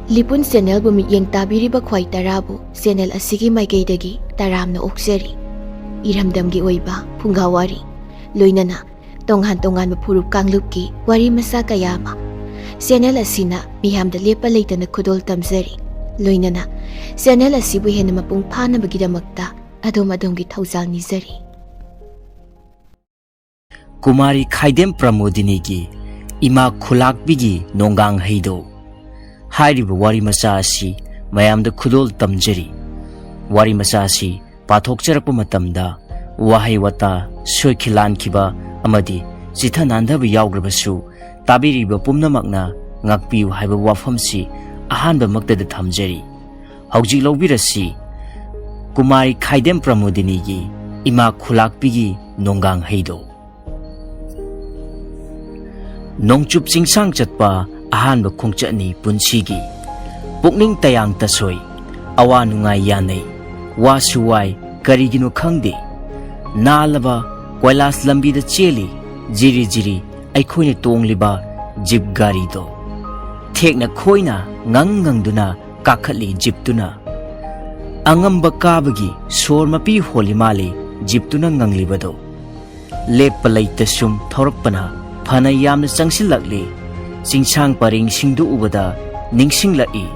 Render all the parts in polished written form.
Lipun channel bu miyeng tabiriba khwai tarabu channel asigi maikeidagi taramna okseri iramdamgi oiba phungawari loinana tonghan tongan furup kanglupki wari masa kayama channel asina miyamda lepa leitana khudol tamjari loinana channel asibu hena mapung phana bagidamakta adom-adomgi thaujal nizari Kumari Khaidem Pramodini gi Ema Khullakpigi NONGGANG-HEI do Hairiba wari macha asi mayamda khudol tamjari wari macha asi pathokcharakpa matamda wahai wata soikhilan kiba amadi chithanandaba yawgrabasu tabiriba pumnamakna ngakpiu haiba wafamsi ahanba maktada thamjari hauji lobirasi Kumari Khaidem Pramodini gi Ema Khullakpigi NONGGANG-HEI do Nongchup chingsang chatpa ahanba khongchani punsigi pukning tayang tasoi awa nungai yanai wasuwai karigino khangde nalaba koilas lambi da cheli jiri jiri aikhoine tongliba jeep gari do thekna khoina ngangang duna kakhatli jeep tuna angamba kabagi sor mapi holimali jeep tuna ngangliba do lepalai tasum thorakpana phana yamna changsilakli Singsang paring singdu ubada ningsing lai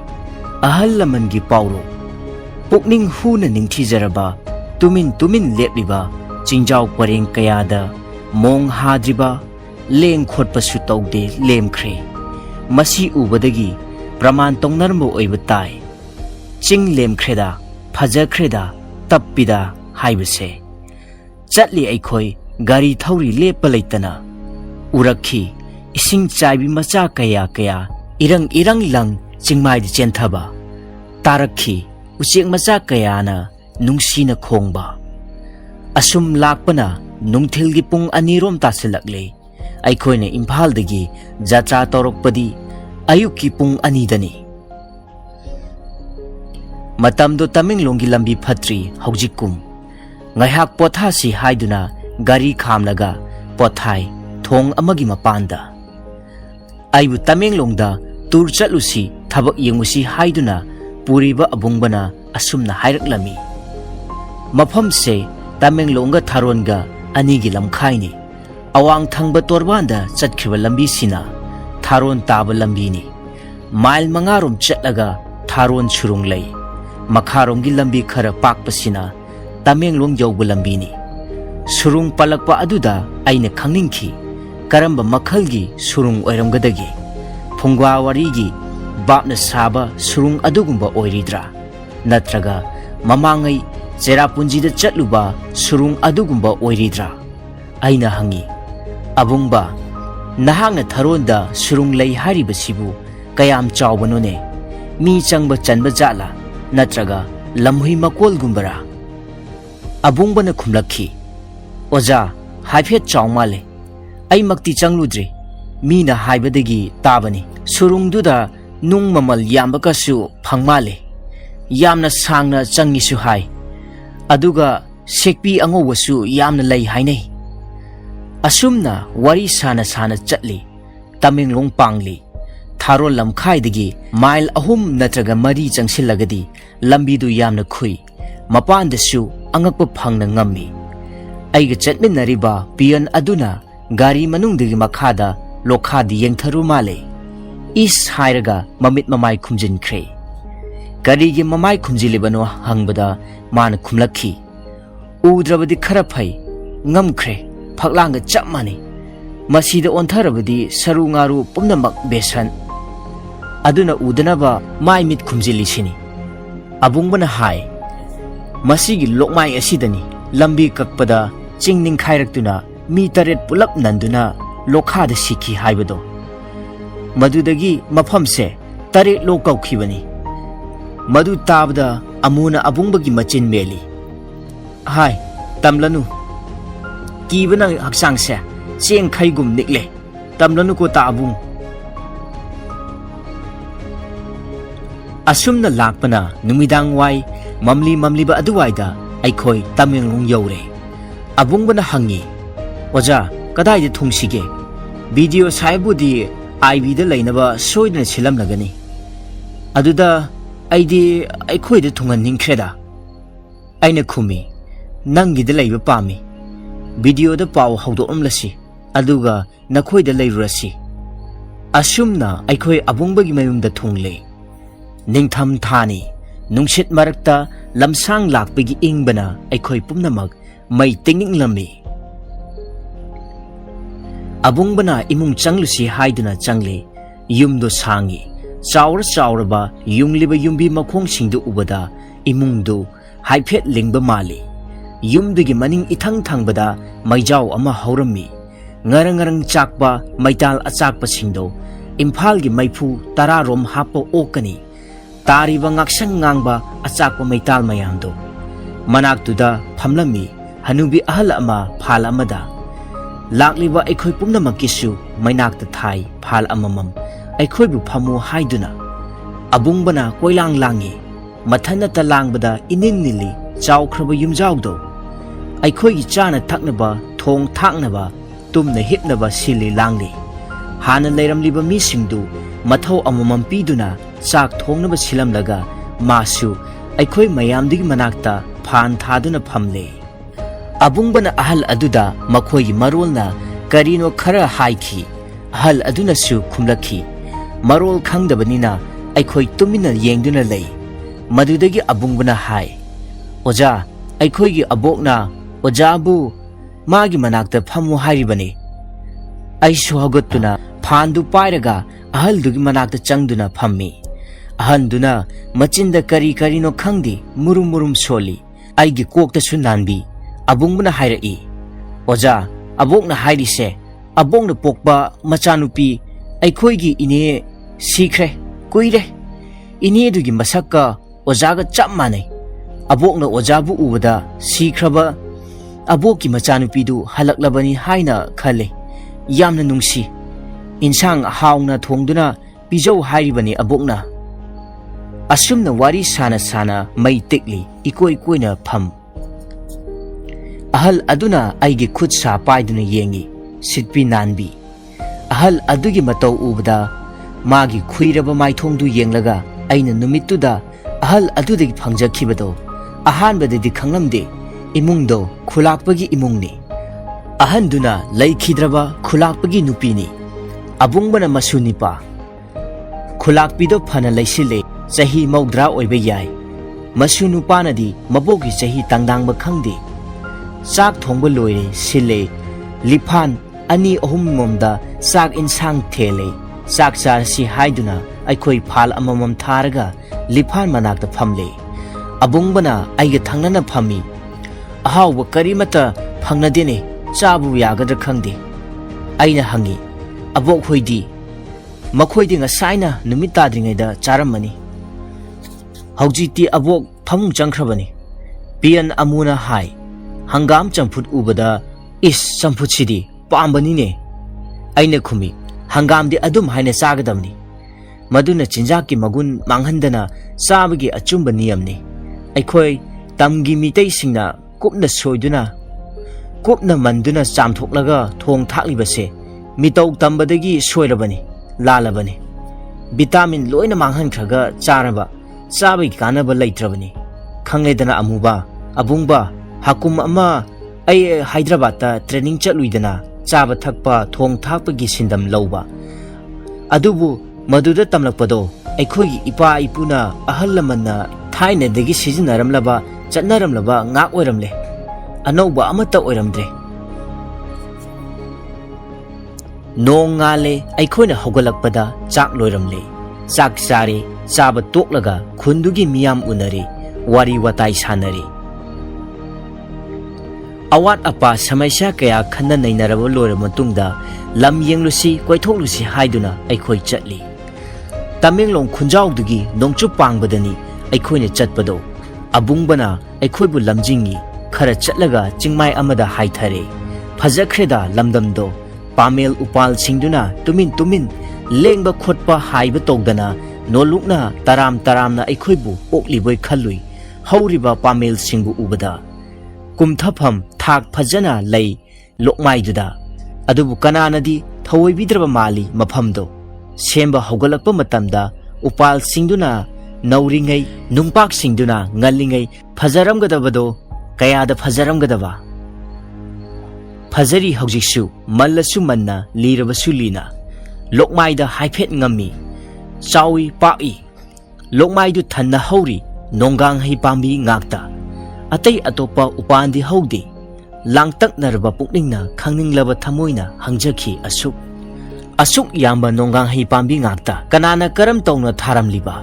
ahal lamangi pauro pukning huna ningthijaraba tumin lepliba chingjau paring kayada mong hadriba leng khotpa su taude lemkhre masi ubadagi praman tongnarmo oiba tai ching lemkhreda phajakhreda tappida haibase chatli aikhoi gari thauri lepa leitana urakhi Ising chaibi macha kaya irang lang chingmai di chenthaba tarakhi uchek macha kaya na nungsina khongba asum lakpana nungthilgi pung anirom tasilakle aikhoine imphal dagi jatra torokpadi ayukki pung anidani matamdo Tamenglonggi lambi phatri haujikum ngaihak pothasi haiduna gari khamlaga pothai thong amagi mapanda Aibu Tamenglongda tur chatlusi thabak yengusi haiduna puriba abungbana asumna hairaklami mafam se Tamenglongga Tharonga anigi lamkhaini awang thangba torbanda chatkhiba lambi sina Tharon taba lambi ni mile mangarom chatlaga Tharon churung lei makharomgi lambi khara pakpasina Tamenglong yauba lambi ni surung palakpa aduda aina khangningki Karamba makhalgi surung oiramgadagi phungwa warigi bapna saba surung adugumba oiridra natraga mamangai cherapunjida chatluba surung adugumba oiridra aina hangi abungba nahangna Tharonda surung lei haribasibu kayam chawbanone mi changba chanba jala natraga lamhui makolgumbara abungbana khumlakhi oja haifet chawmale Ay makti changludre mina haibadagi tabani surungduda nung mamal yambakasu phangmale yamna sangna changisu hai aduga sekpi angowasu yamna lei hainai asumna wari sana chatli Tamenglong pangli Tharon lamkhaidagi mile ahum natraga mari changsilagadi lambidu yamna khui mapandasu angakpa phangna ngammi aiga chatminariba pian aduna Gari manungdagi makhada lokhadi yengtharu male is hairaga mamit mamai khumjin khre garigi mamai khumjilibano hangbada man khumlakhi udrabadi khara phai ngamkhre phaklanga chapmani masida ontharabadi saru ngaru pumnamak besan aduna udanaba mai mit khumjili sini abungbana hai masigi lokmai asidani lambi kakpada chingning khairaktuna mi taret pulap nanduna lokhada sikhi haibado madudagi mafamse tare lokau khibani madu tabda amuna abungbagi machin meli hai tamlanu kibana haksangse cheng khaigum nikle tamlanu ko ta abung asumna lakpana numidang wai mamli ba aduwaida aikhoi Tamenglong yaure abungbana hangi Oja kadai de thungsige video saibudi IV da lainaba soidna silam lagani ꯑꯗꯨꯗ ꯑꯩꯗꯤ ꯑꯩꯈꯣꯏꯗ ꯊꯨꯡꯍꯟꯅꯤꯡꯈ꯭ꯔꯦꯗ ꯑꯩꯅ ꯈꯨꯝꯃꯤ ꯅꯪꯒꯤꯗ ꯂꯩꯕ ꯄꯥꯝꯃꯤ ꯚꯤꯗꯤꯑꯣꯗ ꯄꯥꯎ ꯍꯧꯗꯣꯛꯑꯝꯂꯁꯤ ꯑꯗꯨꯒ ꯅꯈꯣꯏꯗ ꯂꯩꯔꯨꯔꯁꯤ ꯑꯁꯨꯝꯅ ꯑꯩꯈꯣꯏ ꯑꯕꯨꯡꯕꯒꯤ ꯃꯌꯨꯝꯗ ꯊꯨꯡꯂꯦ ꯅꯤꯡꯊꯝ ꯊꯥꯅꯤ ꯅꯨꯡꯁꯤꯠ ꯃꯔꯛꯇ ꯂꯝꯁꯥꯡ ꯂꯥꯛꯄꯒꯤ ꯏꯪꯕꯅ ꯑꯩꯈꯣꯏ ꯄꯨꯝꯅꯃꯛ ꯃꯩ ꯇꯤꯡꯅꯤꯡꯂꯝꯃꯤ ꯑꯕꯨꯡꯕꯅ ꯏꯃꯨꯡ ꯆꯪꯂꯨꯁꯤ ꯍꯥꯏꯗꯨꯅ ꯆꯪꯂꯦ ꯌꯨꯝꯗꯣ ꯁꯥꯡꯉꯤ ꯆꯥꯎꯔꯕ ꯌꯨꯡꯂꯤꯕ ꯌꯨꯝꯕꯤ ꯃꯈꯣꯡꯁꯤꯡꯗꯨ ꯎꯕꯗ ꯏꯃꯨꯡꯗꯨ ꯍꯥꯏꯐꯦꯠ ꯂꯤꯡꯕ ꯃꯥꯜꯂꯤ ꯌꯨꯝꯗꯨꯒꯤ ꯃꯅꯤꯡ ꯏꯊꯪ ꯊꯪꯕꯗ ꯃꯩꯖꯥꯎ ꯑꯃ ꯍꯧꯔꯝꯃꯤ ꯉꯔꯪ ꯉꯔꯪ ꯆꯥꯛꯄ ꯃꯩꯇꯥꯜ ꯑꯆꯥꯛꯄꯁꯤꯡꯗꯣ ꯏꯝꯐꯥꯜꯒꯤ ꯃꯩꯐꯨ 10ꯔꯣꯝ ꯍꯥꯞꯄ ꯑꯣꯛꯀꯅꯤ ꯇꯥꯔꯤꯕ ꯉꯥꯛꯁꯪ ꯉꯥꯡꯕ ꯑꯆꯥꯛꯄ ꯃꯩꯇꯥꯜ ꯃꯌꯥꯝꯗꯣ ꯃꯅꯥꯛꯇꯨꯗ ꯐꯝꯂꯝꯃꯤ ꯍꯅꯨꯕꯤ ꯑꯍꯜ ꯑꯃ ꯐꯥꯜ ꯑꯃꯗ ꯂꯥꯛꯂꯤꯕ ꯑꯩꯈꯣꯏ ꯄꯨꯝꯅꯃꯛꯀꯤꯁꯨ ꯃꯩꯅꯥꯛꯇ ꯊꯥꯏ ꯐꯥꯜ ꯑꯃꯃꯝ ꯑꯩꯈꯣꯏꯕꯨ ꯐꯝꯃꯨ ꯍꯥꯏꯗꯨꯅ ꯑꯕꯨꯡꯕꯅ ꯀꯣꯏꯂꯥꯡ ꯂꯥꯡꯉꯤ ꯃꯊꯟꯇ ꯂꯥꯡꯕꯗ ꯏꯅꯤꯜ ꯅꯤꯜꯂꯤ ꯆꯥꯎꯈ꯭ꯔꯕ ꯌꯨꯝꯖꯥꯎꯗꯣ ꯑꯩꯈꯣꯏꯒꯤ ꯆꯥꯅ ꯊꯛꯅꯕ ꯊꯣꯡ ꯊꯥꯛꯅꯕ ꯇꯨꯝꯅ ꯍꯤꯞꯅꯕ ꯁꯤꯜꯂꯤ ꯂꯥꯡꯂꯤ ꯍꯥꯟꯅ ꯂꯩꯔꯝꯂꯤꯕ ꯃꯤꯁꯤꯡꯗꯨ ꯃꯊꯧ ꯑꯃꯃꯝ ꯄꯤꯗꯨꯅ ꯆꯥꯛ ꯊꯣꯡꯅꯕ ꯁꯤꯜꯂꯝꯂꯒ ꯃꯥꯁꯨ ꯑꯩꯈꯣꯏ ꯃꯌꯥꯝꯗꯨꯒꯤ ꯃꯅꯥꯛꯇ ꯐꯥꯟ ꯊꯥꯗꯨꯅ ꯐꯝꯂꯦ ꯑꯕꯨꯡꯕꯅ ꯑꯍꯜ ꯑꯗꯨꯗ ꯃꯈꯣꯏꯒꯤ ꯃꯔꯣꯜꯅ ꯀꯔꯤꯅꯣ ꯈꯔ ꯍꯥꯏꯈꯤ ꯑꯍꯜ ꯑꯗꯨꯅꯁꯨ ꯈꯨꯝꯂꯛꯈꯤ ꯃꯔꯣꯜ ꯈꯪꯗꯕꯅꯤꯅ ꯑꯩꯈꯣꯏ ꯇꯨꯃꯤꯟꯅ ꯌꯦꯡꯗꯨꯅ ꯂꯩ ꯃꯗꯨꯗꯒꯤ ꯑꯕꯨꯡꯕꯅ ꯍꯥꯏ ꯑꯣꯖꯥ ꯑꯩꯈꯣꯏꯒꯤ ꯑꯕꯣꯛꯅ ꯑꯣꯖꯥꯕꯨ मागी मनाक्ता फमु हारिबने ऐसु हगोत्तुना फानदु पाइरगा अहलदुगी मनाक्ता चंगदुना फम्मी अहलदुना मचिंदा करी करीनो खंगदी मुरुम मुरुम सोली आइगी कोक्तासु नानबी अबुंगबना हाइरई ओजा अबोकना हाइरिसे अबोकना पोकबा मचानुपी अैखोइगी इने सीख्रे कुइरे इनेदुगी मसक्का ओजागा चप मानै अबोकना ओजाबु उबदा सीख्रबा अबोकी मचानुपीदु हलक्लबनी हाइना खले यामना नुंगसी इंसांग हाउना थोंगदुना पिजौ हाइरिबनी अबोकना असुमना वारी साना साना मई टिकली इकोई कोइना फम अहल अदुना आइगे खुद सा पाइदुना येंगी सिटपी नानबी अहल अदुगी मतौ उबदा मागी खुइरबा माइथोंदु येंगलगा अइना नुमित्तुदा अहल अदुदगी फंगजखिबदो अहानबददि खंगलमदे इमुंगदो खुलाकपगी इमुंगनी अहनदुना लैखिद्रबा खुलाकपगी नुपीनी अबुंगबना मसुनिपा खुलाकपीदो फना लैसिले चही मौद्रा ओइबे याय मसुनुपानदी मबोगी चही तंगदांगबा खंगदे चाक थोंगबा लोइरे सिले लिफान अनि अहुम मोमदा चाक इंसांग थेले चाक चारसी हाइदुना अैखोइ फाल अममम थारगा लिफान मनाक्ता फमले अबुंगबना अैगे थंगनना फमी अहाव करीमता फंगनदेने चाबु यागद्र खंगदे अैना हंगी अबोक होइदी मखोइदि ngसाइना नुमित ताद्रिङैदा चारमनी हौजिति अबोक फमुंग चंख्रबनी पियन अमुना हाय हंगाम चंफुट उबदा इस चंफुटसिदी पाम्बनीने अैना खुमी हंगामदि अदुम हाइना चागदमनी मदुना चिंजाकी मगुन मांगहंदना चाबगी अचुंबा नियमनी अैखोइ तमगी मितैसिंगना कुपना सोइदुना कुपना मंदुना चामथोकलगा थोंग थाक्लिबसे मितौ तंबदगी सोइरबनी लालबनी विटामिन लोइना मांगहनख्रगा चारबा चाबगी कानबा लैत्रबनी खंगलेदना अमुबा अबुंगबा हाकुम अमा ऐ हैदराबाद ट्रेनिंग चलुइदना चाबा थकपा थोंग थाक्पगी सिंदम लौबा अदुबु मदुदा तमलकपदो अैखोइगी इपा इपुना अहल लमन्ना थाइनदगी सिजनरमलबा चटनरमलबा ngak oiramle anouba amata oiramdre nong ngale aikoina hogalakpada chak loiramle chak chare chaba toklaga khundugi miyam unare wari watai sanare awat apa samaisya kaya khanna nainaraba loira matungda lam yenglusi koithoklusi haiduna aikoi chatli Tamenglong khunjawdugi nongchup pangbadani aikoina chatpado अबुंगबना अैखोइबु लमजिंगी खरा चटलगा चिंगमाय अमदा हाइथरे फजख्रेदा लमदमदो Pammel उपाल सिंगदुना Tumin Tumin लेंगबा खोटपा हाइबा तौदना नोलुकना तराम तरामना अैखोइबु ओक्लिबोय खल्लुइ हौरिबा Pammel सिंगबु उबदा कुमथफम थाक फजना लै लोकमाइदुदा अदुबु कनानादी थवोइबिद्रबा माली मफमदो सेंबा हौगलकपा मतमदा upal singduna nauringay nungpak singduna ngalingay fajaramgadabado kayada fajaramgadaba fajari haujiksu mallasu manna lirabasu lina lokmaida haifet ngami chawi pai lokmaidu thanna hauri nonggang-hei pambi ngakta atay atopa upandi haude langtak narba pukningna khangninglaba thamoina hangjaki asuk yamba nonggang-hei pambi ngakta kanana karam tawna tharamliba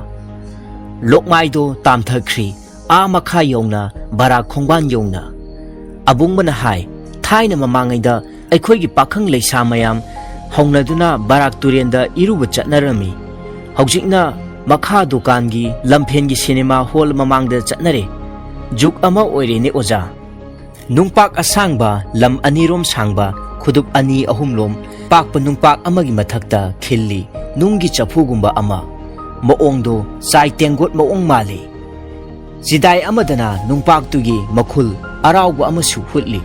lokmaido tamthakri a makha yongna bara khongban yongna abungmana hai thaina mamangaida aikhoigi pakhang leisa mayam hongnaduna barak turenda iruba chatnarami haujikna makha dukangi lampengi cinema hall mamangda chatnare juk ama oirene oja nungpak asangba lam anirom sangba khuduk ani ahumlom pakpa nungpak amagi mathakta khilli nunggi chapugumba ama moongdo sai tengot moong mali jidai amadana nungpak tugi makhul arauba amasu hutli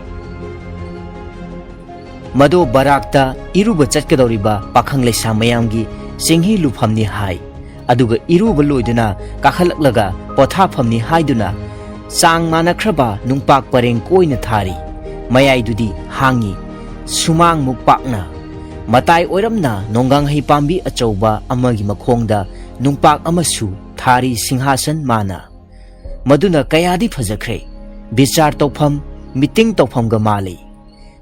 mado barakta iruba chatkadoriba pakhang leisa mayamgi singhi luphamni hai aduga iruba loiduna kakhalaklaga pothaphamni haiduna sang manakraba nungpak pareng koina thari mayaidudi hangi sumang mukpakna matai oiramna nonggang-hei pambi achauba amagi makhongda nungpak amasu thari singhasan mana maduna kayadi phajakre bichar tawpham meeting tawphamga mali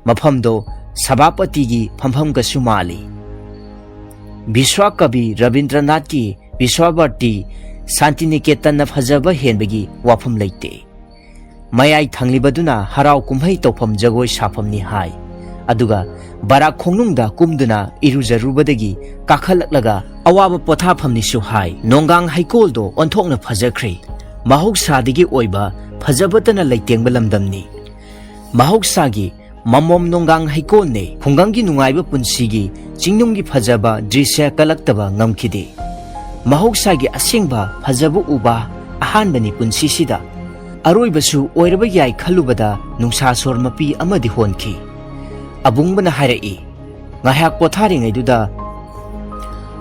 maphamdo sabapati gi phamhamga sumali Vishwakavi Rabindranath ki Vishwabarti Santiniketan na phajaba henbagi wafam leite mayai thanglibaduna harau kumhai tawpham jagoi saphamni hai aduga bara khongnungda kumduna irujarubadagi kakhalaklaga awaba pothaphamni su hai nonggang-hei koldo onthokna phajakre mahoksadagi oiba phajabatana leitengba lamdamni mahoksagi mamom nonggang-hei kolne khunggangi nungaiba punsigi chingnunggi phajaba drisya kalaktaba ngamkhide mahoksagi asengba phajaba uba ahanbani punsisida aroibasu oiraba yai khalubada nungsa sormapi amadi honki abungbana hairai ngahyak potharingaiduda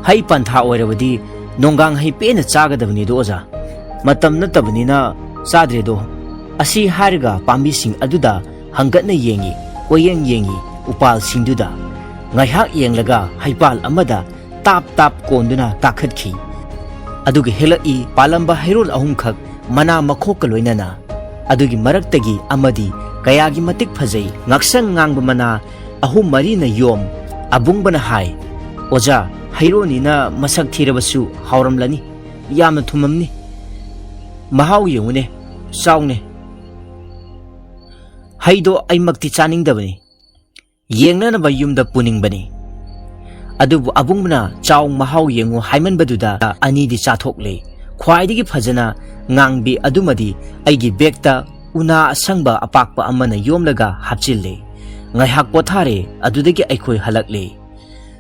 hai pantha oirabadi nonggang-hei pena chagadabani do oja matam natabnina chadredo asi hariga pambising aduda hangatna yengi oyeng yengi upal singduda ngahyak yenglaga haipal amada tap konduna takhatkhi adugi helai palamba hairol ahumkhak mana makhok loinana adugi maraktagi amadi kayagi matik phajai ngaksang ngangba mana ahum mari na yom abungbana hai oja haironi na masak thirabasu hauramlani yamna thumamni mahau yengune saungne haido aimakti chaningdabani yengnanaba yumda puningbani adubu abungbana chaw mahau yengu haimanbaduda anidi chathokle khwaidigi phajana ngangbi adumadi aigi bekta una asangba apakpa amana yomlaga hapchille ngaihak pothare adudagi aikhoi halakle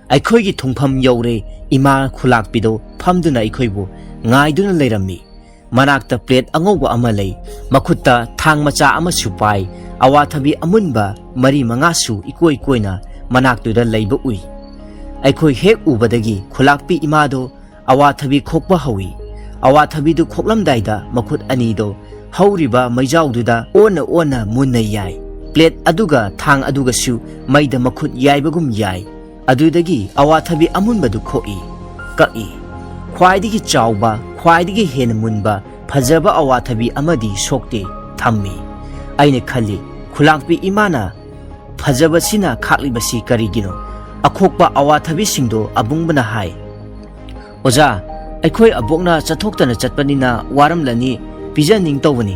aikhoigi thungpham yore Ema Khullakpido phamduna aikhoibu ngaiduna leirammi manakta plate angauba ama lei makhutta thang macha ama supai awathabi amunba mari mangasu ikoi koina manaktuda leiba ui aikhoi hek ubadagi Khullakpi imado awathabi khokpa hawi awathabi du khoklamdaida makhut anido hauriba maijaududa ona munna yai plate aduga thang aduga su maida makhut yaibagum yai adudagi awathabi amunbadu khoi kai khwaidigi chawba khwaidigi hen munba phajaba awathabi amadi sokte thammi aine khali Khullakpi imana phajaba sina khaklibasi karigino akhokpa awathabi singdo abungbana hai oja aikhoi abokna chathoktana chatpanina waramlani pijaning tawani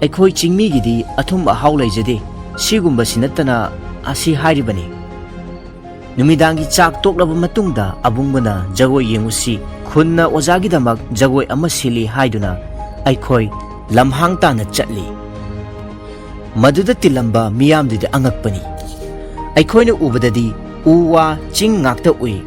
aikhoi chingmi gidi athum ahau leijade sigumba sinatana asi hairibani numidangi chak toklaba matungda abungbana jagoi yengusi khunna ojagi damak jagoi ama sili haiduna aikhoi lamhang tana chatli maduda tilamba miyamdida angakpani aikhoina ubadadi uwa ching ngakta ui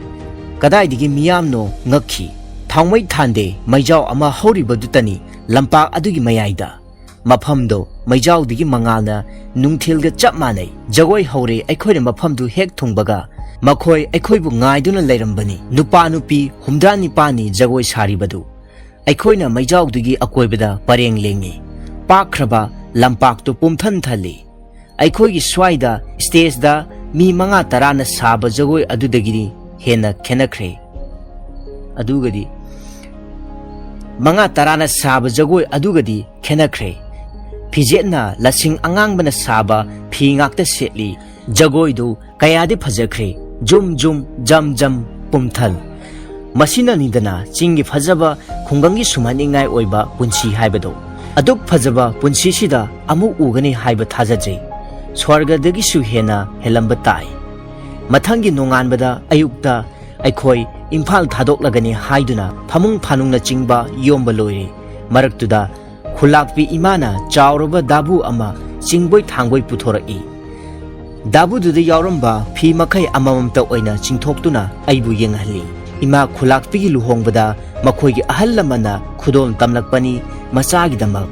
kadaidigi miyamno ngakhi thangmai thande maijau ama hauribadutani lampak adugi mayaida maphamdo ꯃꯩꯖꯥꯎꯗꯒꯤ ꯃꯉꯥꯜꯅ ꯅꯨꯡꯊꯤꯜꯒ ꯆꯞ ꯃꯥꯟꯅꯩ ꯖꯒꯣꯏ ꯍꯧꯔꯦ ꯑꯩꯈꯣꯏꯅ ꯃꯐꯝꯗꯨ ꯍꯦꯛ ꯊꯨꯡꯕꯒ ꯃꯈꯣꯏ ꯑꯩꯈꯣꯏꯕꯨ ꯉꯥꯏꯗꯨꯅ ꯂꯩꯔꯝꯕꯅꯤ ꯅꯨꯄꯥ ꯅꯨꯄꯤ 79 ꯖꯒꯣꯏ ꯁꯥꯔꯤꯕꯗꯨ ꯑꯩꯈꯣꯏꯅ ꯃꯩꯖꯥꯎꯗꯨꯒꯤ ꯑꯀꯣꯏꯕꯗ ꯄꯔꯦꯡ ꯂꯦꯡꯉꯤ ꯄꯥꯛꯈ꯭ꯔꯕ ꯂꯝꯄꯥꯛꯇꯨ ꯄꯨꯝꯊꯟ ꯊꯜꯂꯤ ꯑꯩꯈꯣꯏꯒꯤ ꯁ꯭ꯋꯥꯏꯗ ꯁ꯭ꯇꯦꯖꯗ ꯃꯤ 5-10ꯅ ꯁꯥꯕ ꯖꯒꯣꯏ ꯑꯗꯨꯗꯒꯤ ꯍꯦꯟꯅ ꯈꯦꯟꯅꯈ꯭ꯔꯦ ꯑꯗꯨꯒꯗꯤ 5-10ꯅ ꯁꯥꯕ ꯖꯒꯣꯏ ꯑꯗꯨꯒꯗꯤ ꯈꯦꯟꯅꯈ꯭ꯔꯦ ꯐꯤꯖꯦꯠꯅ ꯂꯁꯤꯡ ꯑꯉꯥꯡꯕꯅ ꯁꯥꯕ ꯐꯤ ꯉꯥꯛꯇ ꯁꯦꯠꯂꯤ ꯖꯒꯣꯏꯗꯨ ꯀꯌꯥꯗꯤ ꯐꯖꯈ꯭ꯔꯦ ꯖꯨꯝ ꯖꯨꯝ ꯖꯝ ꯖꯝ ꯄꯨꯝꯊꯜ ꯃꯁꯤꯅꯅꯤꯗꯅ ꯆꯤꯡꯒꯤ ꯐꯖꯕ ꯈꯨꯡꯒꯪꯒꯤ ꯁꯨꯝꯍꯠꯅꯤꯡꯉꯥꯏ ꯑꯣꯏꯕ ꯄꯨꯟꯁꯤ ꯍꯥꯏꯕꯗꯣ ꯑꯗꯨꯛ ꯐꯖꯕ ꯄꯨꯟꯁꯤꯁꯤꯗ ꯑꯃꯨꯛ ꯎꯒꯅꯤ ꯍꯥꯏꯕ ꯊꯥꯖꯖꯩ ꯁ꯭ꯋꯔꯒꯗꯒꯤꯁꯨ ꯍꯦꯟꯅ ꯍꯦꯜꯂꯝꯕ ꯇꯥꯏ ꯃꯊꯪꯒꯤ ꯅꯣꯡꯉꯥꯟꯕꯗ ꯑꯌꯨꯛꯇ ꯑꯩꯈꯣꯏ ꯏꯝꯐꯥꯜ ꯊꯥꯗꯣꯛꯂꯒꯅꯤ ꯍꯥꯏꯗꯨꯅ ꯐꯃꯨꯡ ꯐꯥꯅꯨꯡꯅ ꯆꯤꯡꯕ ꯌꯣꯝꯕ ꯂꯣꯏꯔꯦ ꯃꯔꯛꯇꯨꯗ ꯈꯨꯜꯂꯥꯛꯄꯤ ꯏꯃꯥꯅ ꯆꯥꯎꯔꯕ ꯗꯥꯕꯨ ꯑꯃ ꯆꯤꯡꯕꯣꯏ ꯊꯥꯡꯕꯣꯏ ꯄꯨꯊꯣꯔꯛꯏ ꯗꯥꯕꯨꯗꯨꯗ ꯌꯥꯎꯔꯝꯕ ꯐꯤ ꯃꯈꯩ ꯑꯃꯃꯝꯇ ꯑꯣꯏꯅ ꯆꯤꯡꯊꯣꯛꯇꯨꯅ ꯑꯩꯕꯨ ꯌꯦꯡꯍꯜꯂꯤ ꯏꯃꯥ ꯈꯨꯜꯂꯥꯛꯄꯤꯒꯤ ꯂꯨꯍꯣꯡꯕꯗ ꯃꯈꯣꯏꯒꯤ ꯑꯍꯜ ꯂꯃꯟꯅ ꯈꯨꯗꯣꯜ ꯇꯝꯂꯛꯄꯅꯤ ꯃꯆꯥꯒꯤꯗꯃꯛ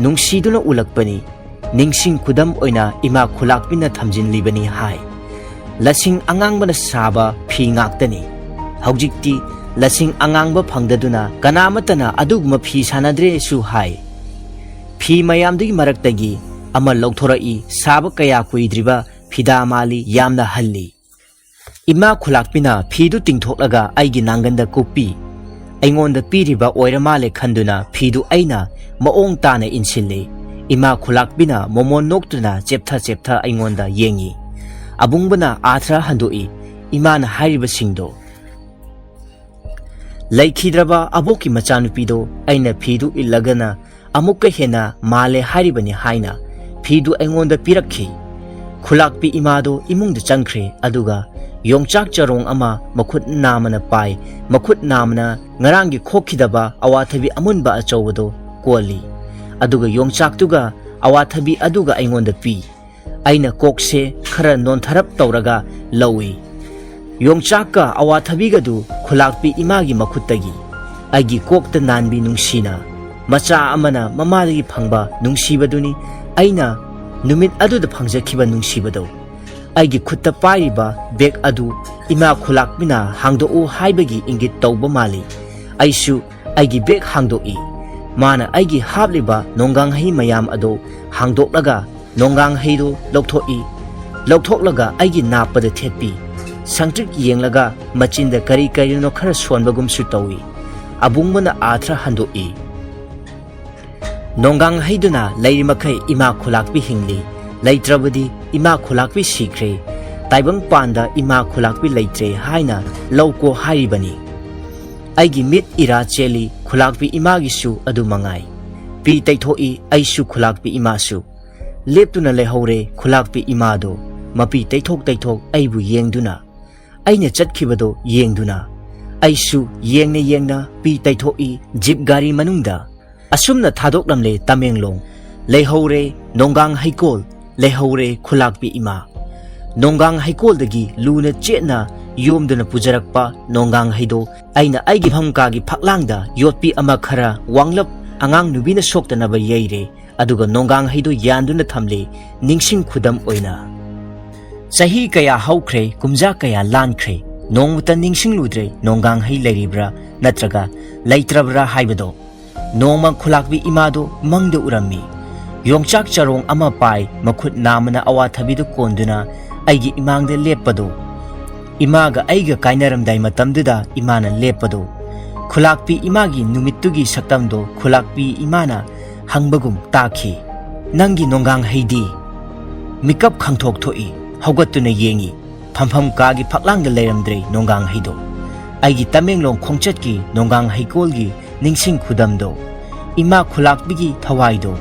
ꯅꯨꯡꯁꯤꯗꯨꯅ ꯎꯂꯛꯄꯅꯤ ꯅꯤꯡꯁꯤꯡ ꯈꯨꯗꯝ ꯑꯣꯏꯅ ꯏꯃꯥ ꯈꯨꯜꯂꯥꯛꯄꯤꯅ ꯊꯝꯖꯤꯟꯂꯤꯕꯅꯤ ꯍꯥꯏ ꯂꯁꯤꯡ ꯑꯉꯥꯡꯕꯅ ꯁꯥꯕ ꯐꯤ ꯉꯥꯛꯇꯅꯤ ꯍꯧꯖꯤꯛꯇꯤ ꯂꯁꯤꯡ ꯑꯉꯥꯡꯕ ꯐꯪꯗꯗꯨꯅ ꯀꯅꯥꯃꯠꯇꯅ ꯑꯗꯨꯒꯨꯝꯕ ꯐꯤ ꯁꯥꯅꯗ꯭ꯔꯦꯁꯨ ꯍꯥꯏ ꯐꯤ ꯃꯌꯥꯝꯗꯨꯒꯤ ꯃꯔꯛꯇꯒꯤ ꯑꯃ ꯂꯧꯊꯣꯔꯛꯏ ꯁꯥꯕ ꯀꯌꯥ ꯀꯨꯏꯗ꯭ꯔꯤꯕ ꯐꯤꯗꯥ ꯃꯥꯜꯂꯤ ꯌꯥꯝꯅ ꯍꯜꯂꯤ ꯏꯃꯥ ꯈꯨꯜꯂꯥꯛꯄꯤꯅ ꯐꯤꯗꯨ ꯇꯤꯡꯊꯣꯛꯂꯒ ꯑꯩꯒꯤ ꯅꯥꯡꯒꯟꯗ ꯀꯨꯞꯄꯤ ꯑꯩꯉꯣꯟꯗ ꯄꯤꯔꯤꯕ ꯑꯣꯏꯔ ꯃꯥꯜꯂꯦ ꯈꯟꯗꯨꯅ ꯐꯤꯗꯨ ꯑꯩꯅ ꯃꯑꯣꯡ ꯇꯥꯅ ꯏꯟꯁꯤꯜꯂꯤ ꯏꯃꯥ ꯈꯨꯜꯂꯥꯛꯄꯤꯅ ꯃꯣꯃꯣꯟ ꯅꯣꯛꯇꯨꯅ ꯆꯦꯞꯊ ꯑꯩꯉꯣꯟꯗ ꯌꯦꯡꯉꯤ ꯑꯕꯨꯡꯕꯅ ꯑꯥꯊ꯭ꯔ ꯍꯟꯗꯣꯛꯏ ꯏꯃꯥꯅ ꯍꯥꯏꯔꯤꯕꯁꯤꯡꯗꯣ ꯂꯩꯈꯤꯗ꯭ꯔꯕ ꯑꯕꯣꯛꯀꯤ ꯃꯆꯥꯅꯨꯄꯤꯗꯣ ꯑꯩꯅ ꯐꯤꯗꯨ ꯏꯜꯂꯒꯅ ꯑꯃꯨꯛꯀ ꯍꯦꯟꯅ ꯃꯥꯜꯂꯦ ꯍꯥꯏꯔꯤꯕꯅꯤ ꯍꯥꯏꯅ ꯐꯤꯗꯨ ꯑꯩꯉꯣꯟꯗ ꯄꯤꯔꯛꯈꯤ ꯈꯨꯜꯂꯥꯛꯄꯤ ꯏꯃꯥꯗꯣ ꯏꯃꯨꯡꯗ ꯆꯪꯈ꯭ꯔꯦ ꯑꯗꯨꯒ ꯌꯣꯡꯆꯥꯛ ꯆꯔꯣꯡ ꯑꯃ ꯃꯈꯨꯠ ꯅꯥꯝꯃꯅ ꯄꯥꯏ ꯃꯈꯨꯠ ꯅꯥꯝꯃꯅ ꯉꯔꯥꯡꯒꯤ ꯈꯣꯛꯈꯤꯗꯕ ꯑꯋꯥꯊꯕꯤ ꯑꯃꯨꯟꯕ ꯑꯆꯧꯕꯗꯣ ꯀꯣꯜꯂꯤ ꯑꯗꯨꯒ ꯌꯣꯡꯆꯥꯛꯇꯨꯒ ꯑꯋꯥꯊꯕꯤ ꯑꯗꯨꯒ ꯑꯩꯉꯣꯟꯗ ꯄꯤ ꯑꯩꯅ ꯀꯣꯛꯁꯦ ꯈꯔ ꯅꯣꯟꯊꯔꯞ ꯇꯧꯔꯒ ꯂꯧꯏ ꯌꯣꯡꯆꯥꯛꯀ ꯑꯋꯥꯊꯕꯤꯒꯗꯨ ꯈꯨꯜꯂꯥꯛꯄꯤ ꯏꯃꯥꯒꯤ ꯃꯈꯨꯠꯇꯒꯤ ꯑꯩꯒꯤ ꯀꯣꯛꯇ ꯅꯥꯟꯕꯤ ꯅꯨꯡꯁꯤꯅ ꯃꯆꯥ ꯑꯃꯅ ꯃꯃꯥꯗꯒꯤ ꯐꯪꯕ ꯅꯨꯡꯁꯤꯕꯗꯨꯅꯤ ꯑꯩꯅ ꯅꯨꯃꯤꯠ ꯑꯗꯨꯗ ꯐꯪꯖꯈꯤꯕ ꯅꯨꯡꯁꯤꯕꯗꯣ ꯑꯩꯒꯤ ꯈꯨꯠꯇ ꯄꯥꯏꯔꯤꯕ ꯕꯦꯒ ꯑꯗꯨ ꯏꯃꯥ ꯈꯨꯜꯂꯥꯛꯄꯤꯅ ꯍꯥꯡꯗꯣꯛꯎ ꯍꯥꯏꯕꯒꯤ ꯏꯪꯒꯤꯠ ꯇꯧꯕ ꯃꯥꯜꯂꯤ ꯑꯩꯁꯨ ꯑꯩꯒꯤ ꯕꯦꯒ ꯍꯥꯡꯗꯣꯛꯏ ꯃꯥꯅ ꯑꯩꯒꯤ ꯍꯥꯞꯂꯤꯕ ꯅꯣꯡꯒꯥꯡꯍꯩ ꯃꯌꯥꯝ ꯑꯗꯨ ꯍꯥꯡꯗꯣꯛꯂꯒ ꯅꯣꯡꯒꯥꯡꯍꯩꯗꯨ ꯂꯧꯊꯣꯛꯏ ꯂꯧꯊꯣꯛꯂꯒ ꯑꯩꯒꯤ ꯅꯥꯞꯄꯗ ꯊꯦꯠꯄꯤ ꯁꯪꯇ꯭ꯔꯤꯛ ꯌꯦꯡꯂꯒ ꯃꯆꯤꯟꯗ ꯀꯔꯤ ꯀꯔꯤꯅꯣ ꯈꯔ ꯁꯣꯟꯕꯒꯨꯝꯁꯨ ꯇꯧꯏ ꯑꯕꯨꯡꯕꯅ ꯑꯥꯊ꯭ꯔ ꯍꯟꯗꯣꯛꯏ ꯅꯣꯡꯒꯥꯡꯍꯩꯗꯨꯅ ꯂꯩꯔꯤꯃꯈꯩ ꯏꯃꯥ ꯈꯨꯜꯂꯥꯛꯄꯤ ꯍꯤꯡꯂꯤ ꯂꯩꯇ꯭ꯔꯕꯗꯤ ꯏꯃꯥ ꯈꯨꯜꯂꯥꯛꯄꯤ ꯁꯤꯈ꯭ꯔꯦ ꯇꯥꯏꯕꯪꯄꯥꯟꯗ ꯏꯃꯥ ꯈꯨꯜꯂꯥꯛꯄꯤ ꯂꯩꯇ꯭ꯔꯦ ꯍꯥꯏꯅ ꯂꯧꯀꯣ ꯍꯥꯏꯔꯤꯕꯅꯤ ꯑꯩꯒꯤ ꯃꯤꯠ ꯏꯔꯥ ꯆꯦꯜꯂꯤ ꯈꯨꯜꯂꯥꯛꯄꯤ ꯏꯃꯥꯒꯤꯁꯨ ꯑꯗꯨ ꯃꯉꯥꯏ ꯄꯤ ꯇꯩꯊꯣꯛꯏ ꯑꯩꯁꯨ ꯈꯨꯜꯂꯥꯛꯄꯤ ꯏꯃꯥꯁꯨ ꯂꯦꯞꯇꯨꯅ ꯂꯩꯍꯧꯔꯦ ꯈꯨꯜꯂꯥꯛꯄꯤ ꯏꯃꯥꯗꯣ ꯃꯄꯤ ꯇꯩꯊꯣꯛ ꯑꯩꯕꯨ ꯌꯦꯡꯗꯨꯅ ꯑꯩꯅ ꯆꯠꯈꯤꯕꯗꯣ ꯌꯦꯡꯗꯨꯅ ꯑꯩꯁꯨ ꯌꯦꯡꯅ ꯄꯤ ꯇꯩꯊꯣꯛꯏ ꯖꯤꯞ ꯒꯥꯔꯤ ꯃꯅꯨꯡꯗ ꯑꯁꯨꯝꯅ ꯊꯥꯗꯣꯛꯂꯝꯂꯦ ꯇꯃꯦꯡꯂꯣꯡ ꯂꯩꯍꯧꯔꯦ ꯅꯣꯡꯒꯥꯡ ꯍꯩꯀꯣꯜ ꯂꯩꯍꯧꯔꯦ ꯈꯨꯜꯂꯥꯛꯄꯤ ꯏꯃꯥ ꯅꯣꯡꯒꯥꯡ ꯍꯩꯀꯣꯜꯗꯒꯤ ꯂꯨꯅ ꯆꯦꯠꯅ ꯌꯣꯝꯗꯨꯅ ꯄꯨꯖꯔꯛꯄ ꯅꯣꯡꯒꯥꯡ ꯍꯩꯗꯣ ꯑꯩꯅ ꯑꯩꯒꯤ ꯐꯝꯀꯥꯒꯤ ꯐꯛꯂꯥꯡꯗ ꯌꯣꯠꯄꯤ ꯑꯃ ꯈꯔ ꯋꯥꯡꯂꯞ ꯑꯉꯥꯡ ꯅꯨꯕꯤꯅ ꯁꯣꯛꯇꯅꯕ ꯌꯩꯔꯦ ꯑꯗꯨꯒ ꯅꯣꯡꯒꯥꯡ ꯍꯩꯗꯣ ꯌꯥꯟꯗꯨꯅ ꯊꯝꯂꯦ ꯅꯤꯡꯁꯤꯡ ꯈꯨꯗꯝ ꯑꯣꯏꯅ ꯆꯍꯤ ꯀꯌꯥ ꯍꯧꯈ꯭ꯔꯦ ꯀꯨꯝꯖꯥ ꯀꯌꯥ ꯂꯥꯟꯈ꯭ꯔꯦ ꯅꯣꯡꯃꯇ ꯅꯤꯡꯁꯤꯡꯂꯨꯗ꯭ꯔꯦ ꯅꯣꯡꯒꯥꯡ ꯍꯩ ꯂꯩꯔꯤꯕ꯭ꯔꯥ ꯅꯠꯇ꯭ꯔꯒ ꯂꯩꯇ꯭ꯔꯕ꯭ꯔꯥ ꯍꯥꯏꯕꯗꯣ ꯅꯣꯡꯃ ꯈꯨꯜꯂꯥꯛꯄꯤ ꯏꯃꯥꯗꯣ ꯃꯪꯗ ꯎꯔꯝꯃꯤ ꯌꯣꯡꯆꯥꯛ ꯆꯔꯣꯡ ꯑꯃ ꯄꯥꯏ ꯃꯈꯨꯠ ꯅꯥꯝꯃꯅ ꯑꯋꯥꯊꯕꯤꯗꯨ ꯀꯣꯟꯗꯨꯅ ꯑꯩꯒꯤ ꯏꯃꯥꯡꯗ ꯂꯦꯞꯄꯗꯣ ꯏꯃꯥꯒ ꯑꯩꯒ ꯀꯥꯏꯅꯔꯝꯗꯥꯏ ꯃꯇꯝꯗꯨꯗ ꯏꯃꯥꯅ ꯂꯦꯞꯄꯗꯣ ꯈꯨꯜꯂꯥꯛꯄꯤ ꯏꯃꯥꯒꯤ ꯅꯨꯃꯤꯠꯇꯨꯒꯤ ꯁꯛꯇꯝꯗꯣ ꯈꯨꯜꯂꯥꯛꯄꯤ ꯏꯃꯥꯅ ꯍꯪꯕꯒꯨꯝ ꯇꯥꯈꯤ ꯅꯪꯒꯤ ꯅꯣꯡꯒꯥꯡ ꯍꯩꯗꯤ ꯃꯤꯀꯞ ꯈꯪꯊꯣꯛ ꯊꯣꯛꯏ ꯍꯧꯒꯠꯇꯨꯅ ꯌꯦꯡꯉꯤ ꯐꯝꯐꯝ ꯀꯥꯒꯤ ꯐꯛꯂꯥꯡꯗ ꯂꯩꯔꯝꯗ꯭ꯔꯦ ꯅꯣꯡꯒꯥꯡ ꯍꯩꯗꯣ ꯑꯩꯒꯤ ꯇꯃꯦꯡꯂꯣꯡ ꯈꯣꯡꯆꯠꯀꯤ ꯅꯣꯡꯒꯥꯡ ꯍꯩꯀꯣꯜꯒꯤ ꯅꯤꯡꯁꯤꯡ ꯈꯨꯗꯝꯗꯣ ꯏꯃꯥ ꯈꯨꯜꯂꯥꯛꯄꯤꯒꯤ ꯊꯋꯥꯏꯗꯣ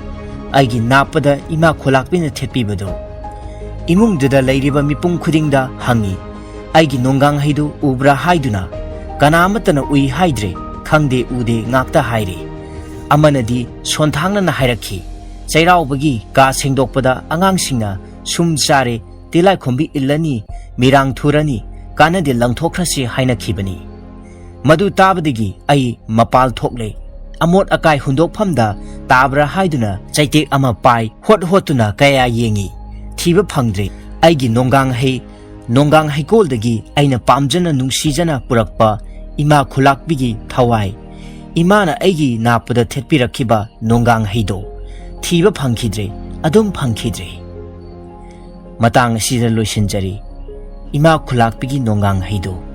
ꯑꯩꯒꯤ ꯅꯥꯞꯄꯗ ꯏꯃꯥ ꯈꯨꯜꯂꯥꯛꯄꯤꯅ ꯊꯦꯠꯄꯤꯕꯗꯣ ꯏꯃꯨꯡꯗꯨꯗ ꯂꯩꯔꯤꯕ ꯃꯤꯄꯨꯝ ꯈꯨꯗꯤꯡꯗ ꯍꯪꯉꯤ ꯑꯩꯒꯤ ꯅꯣꯡꯒꯥꯡ ꯍꯩꯗꯨ ꯎꯕ꯭ꯔꯥ ꯍꯥꯏꯗꯨꯅ ꯀꯅꯥꯃꯠꯇꯅ ꯎꯏ ꯍꯥꯏꯗ꯭ꯔꯦ ꯈꯪꯗꯦ ꯎꯗꯦ ꯉꯥꯛꯇ ꯍꯥꯏꯔꯦ ꯑꯃꯅꯗꯤ ꯁꯣꯟꯊꯥꯡꯅꯅ ꯍꯥꯏꯔꯛꯈꯤ ꯆꯩꯔꯥꯎꯕꯒꯤ ꯀꯥ ꯁꯦꯡꯗꯣꯛꯄꯗ ꯑꯉꯥꯡꯁꯤꯡꯅ ꯁꯨꯝ ꯆꯥꯔꯦ ꯇꯤꯂꯥꯏꯈꯣꯝꯕꯤ ꯏꯜꯂꯅꯤ ꯃꯤꯔꯥꯡ ꯊꯨꯔꯅꯤ ꯀꯥꯟꯅꯗꯦ ꯂꯪꯊꯣꯛꯈ꯭ꯔꯁꯤ ꯍꯥꯏꯅꯈꯤꯕꯅꯤ ꯃꯗꯨ ꯇꯥꯕꯗꯒꯤ ꯑꯩ ꯃꯄꯥꯜ ꯊꯣꯛꯂꯦ ꯑꯃꯣꯠ ꯑꯀꯥꯏ ꯍꯨꯟꯗꯣꯛꯐꯝꯗ tabra haiduna chaitek ama pai hot hotuna kaya yengi thiba phangdre aigi nonggang hei kol dagi aina pamjana nungsijana purakpa Ema Khullakpigi thawai imana aigi napada thetpirakhiba nonggang heido thiba phangkhidre adum phangkhidre matang asida loisinjari Ema Khullakpigi nonggang heido